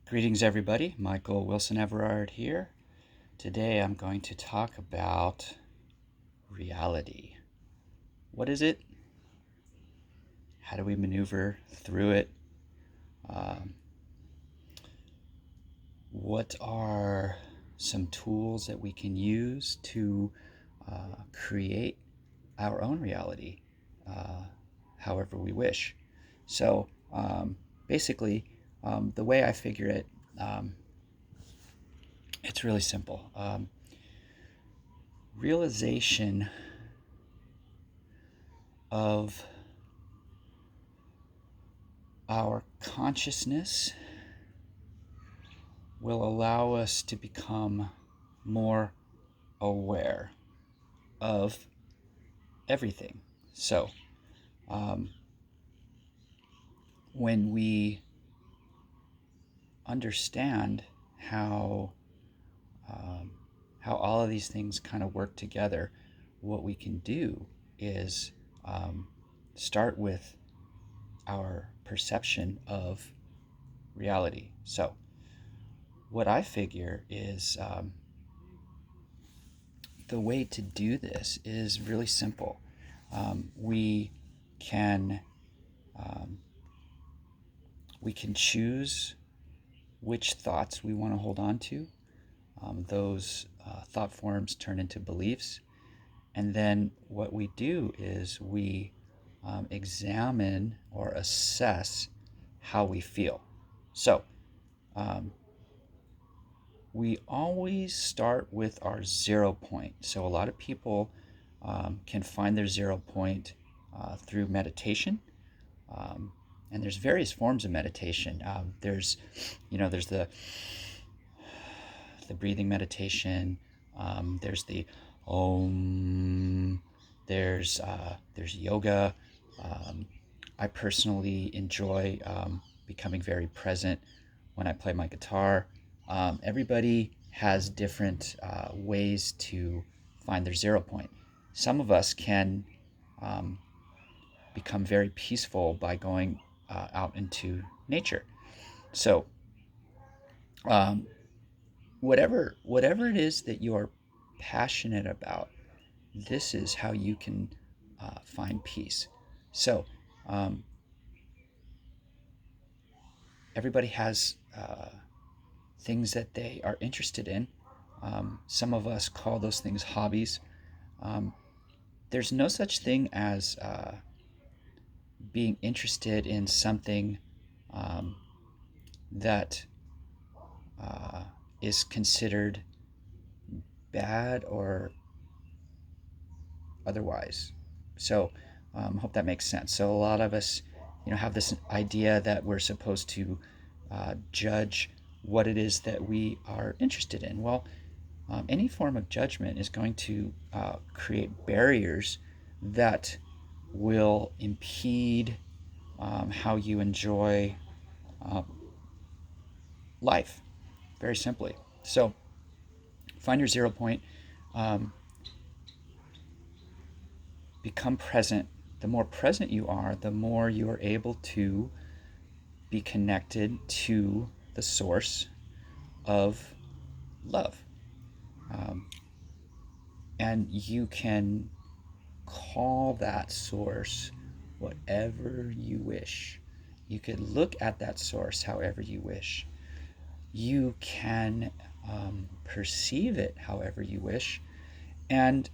Greetings, everybody. Michael Wilson Everard here. Today I'm going to talk about reality. What is it? How do we maneuver through it? Um, what are some tools that we can use to create our own reality uh, however we wish? So, basically, the way I figure it, um, it's really simple. Realization of our consciousness will allow us to become more aware of everything. So, um, when we understand how um, how all of these things kind of work together, what we can do is um, start with our perception of reality. So, what I figure is the way to do this is really simple. We can um, we can choose which thoughts we want to hold on to. Those thought forms turn into beliefs, and then what we do is we examine or assess how we feel. So um, we always start with our 0 point. So a lot of people can find their 0 point through meditation. Um, and there's various forms of meditation. There's the breathing meditation. There's the Om. There's yoga. Um, I personally enjoy becoming very present when I play my guitar. Everybody has different ways to find their 0 point. Some of us can um, become very peaceful by going out into nature. So, um, whatever it is that you are passionate about, this is how you can find peace. So, um, everybody has things that they are interested in. Some of us call those things hobbies. Um, there's no such thing as being interested in something um, that uh, is considered bad or otherwise. So, hope that makes sense. So, a lot of us, have this idea that we're supposed to judge what it is that we are interested in. Well, any form of judgment is going to create barriers that will impede how you enjoy uh, life, very simply. So, find your 0 point, um, become present. The more present you are, the more you are able to be connected to the source of love. Um, and you can call that source whatever you wish. You could look at that source however you wish. You can perceive it however you wish. And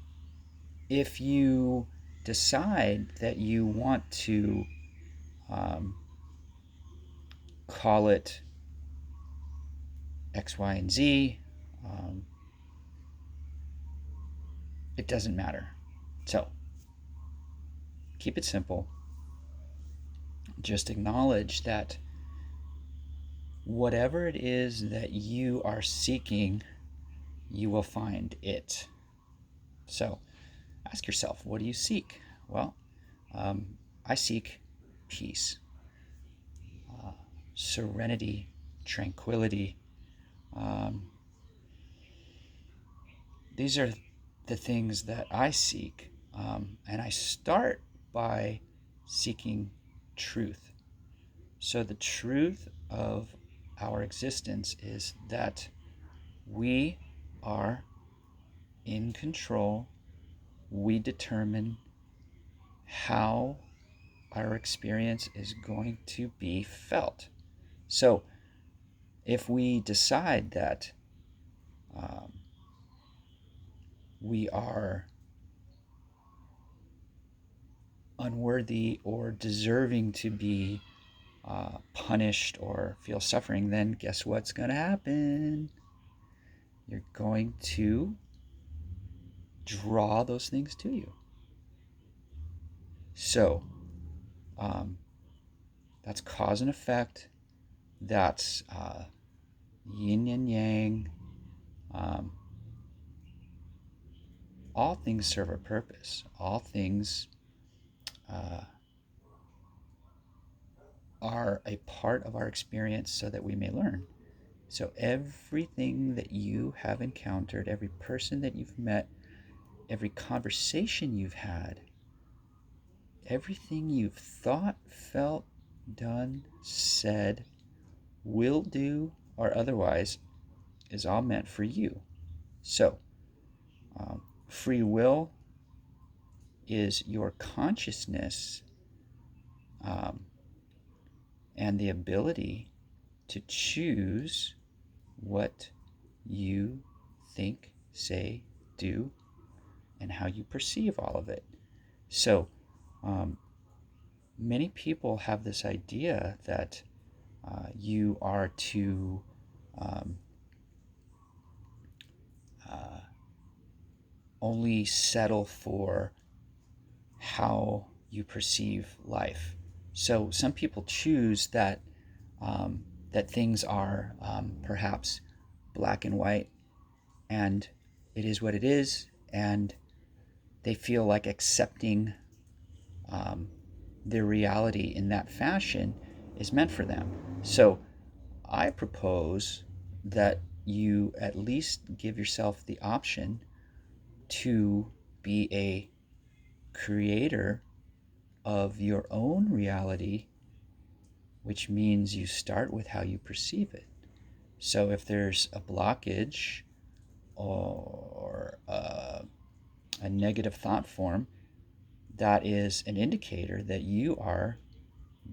if you decide that you want to um, call it X, Y, and Z, um, it doesn't matter. So keep it simple. Just acknowledge that whatever it is that you are seeking, you will find it. So ask yourself, what do you seek? Well, I seek peace, uh, serenity, tranquility. Um, these are the things that I seek. And I start by seeking truth. So, the truth of our existence is that we are in control. We determine how our experience is going to be felt. So if we decide that we are unworthy or deserving to be punished or feel suffering, then guess what's going to happen? You're going to draw those things to you. So that's cause and effect. That's yin and yang. All things serve a purpose. All things are a part of our experience so that we may learn. So everything that you have encountered, every person that you've met, every conversation you've had, everything you've thought, felt, done, said, will do, or otherwise is all meant for you. So free will is your consciousness and the ability to choose what you think, say, do, and how you perceive all of it. So many people have this idea that you are to only settle for how you perceive life. So some people choose that that things are perhaps black and white, and it is what it is, and they feel like accepting their reality in that fashion is meant for them. So I propose that you at least give yourself the option to be a creator of your own reality, which means you start with how you perceive it. So if there's a blockage or a negative thought form, that is an indicator that you are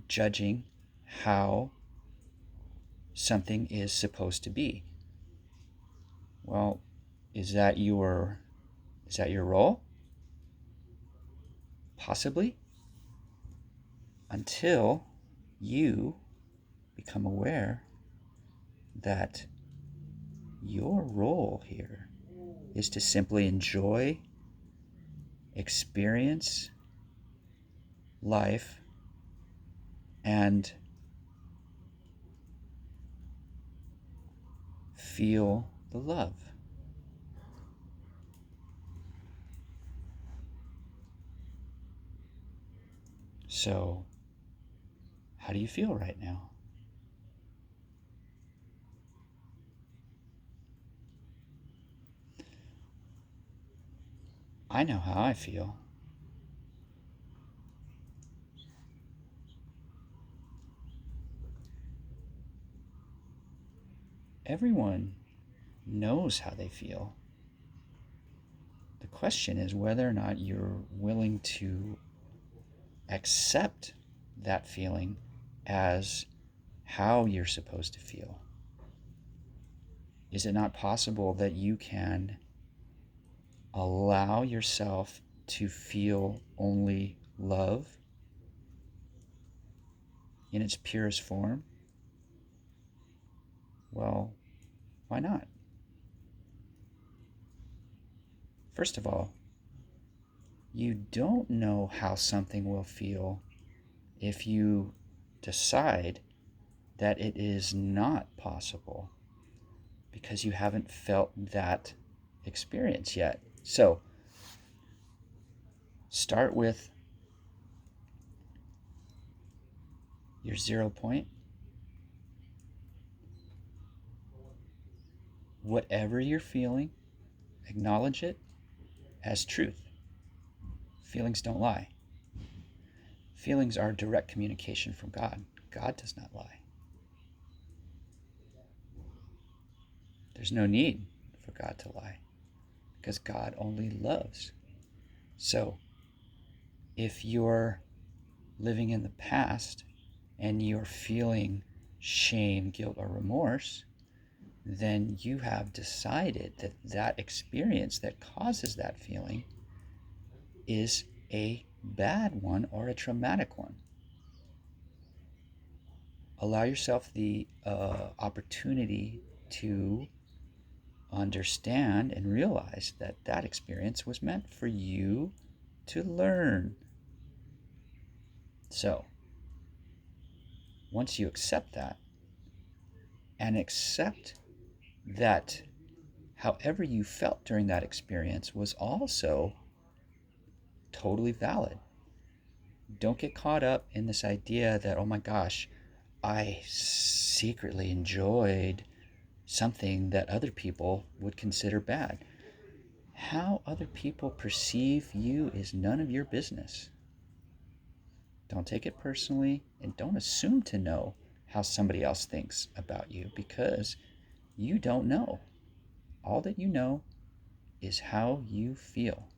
judging how something is supposed to be. Well, is that your role? Possibly, until you become aware that your role here is to simply enjoy, experience life, and feel the love. So, how do you feel right now? I know how I feel. Everyone knows how they feel. The question is whether or not you're willing to accept that feeling as how you're supposed to feel. Is it not possible that you can allow yourself to feel only love in its purest form? Well, why not? First of all, you don't know how something will feel if you decide that it is not possible, because you haven't felt that experience yet. So start with your 0 point. Whatever you're feeling, acknowledge it as truth. Feelings don't lie. Feelings are direct communication from God. God does not lie. There's no need for God to lie because God only loves. So if you're living in the past and you're feeling shame, guilt, or remorse, then you have decided that that experience that causes that feeling is a bad one or a traumatic one. Allow yourself the opportunity to understand and realize that that experience was meant for you to learn. So, once you accept that and accept that however you felt during that experience was also totally valid. Don't get caught up in this idea that, oh my gosh, I secretly enjoyed something that other people would consider bad. How other people perceive you is none of your business. Don't take it personally and don't assume to know how somebody else thinks about you because you don't know. All that you know is how you feel.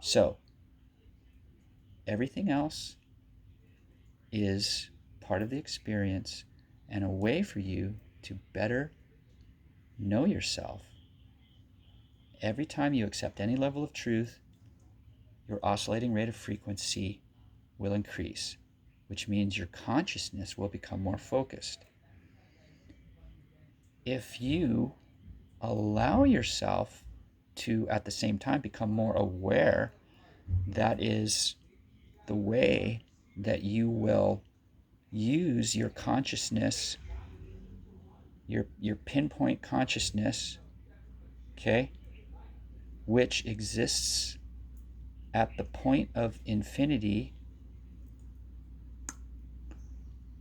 So, everything else is part of the experience and a way for you to better know yourself. Every time you accept any level of truth, your oscillating rate of frequency will increase, which means your consciousness will become more focused. If you allow yourself to, at the same time, become more aware, that is the way that you will use your consciousness, your pinpoint consciousness, okay, which exists at the point of infinity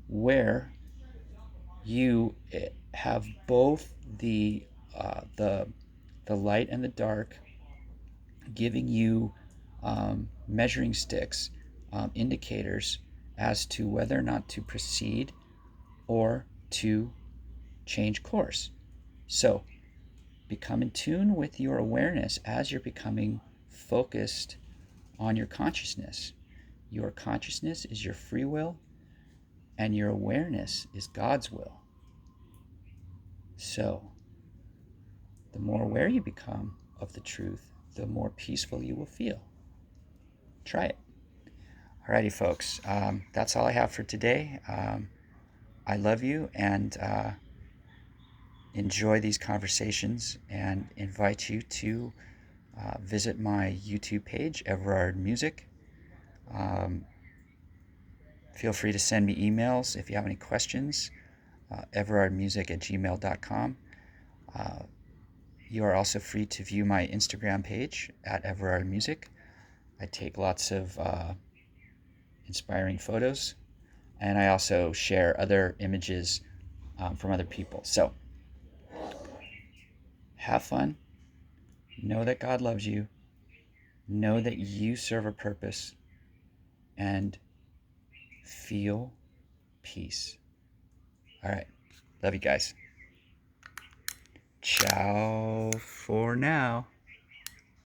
where you have both the light and the dark giving you measuring sticks, indicators as to whether or not to proceed or to change course. So become in tune with your awareness as you're becoming focused on your consciousness. Your consciousness is your free will, and your awareness is God's will. So, the more aware you become of the truth, the more peaceful you will feel. Try it. Alrighty, folks. That's all I have for today. I love you and enjoy these conversations and invite you to visit my YouTube page, Everard Music. Feel free to send me emails if you have any questions, everardmusic@gmail.com. You are also free to view my Instagram page at Everard Music. I take lots of inspiring photos, and I also share other images from other people. So have fun. Know that God loves you. Know that you serve a purpose, and feel peace. All right. Love you guys. Ciao for now.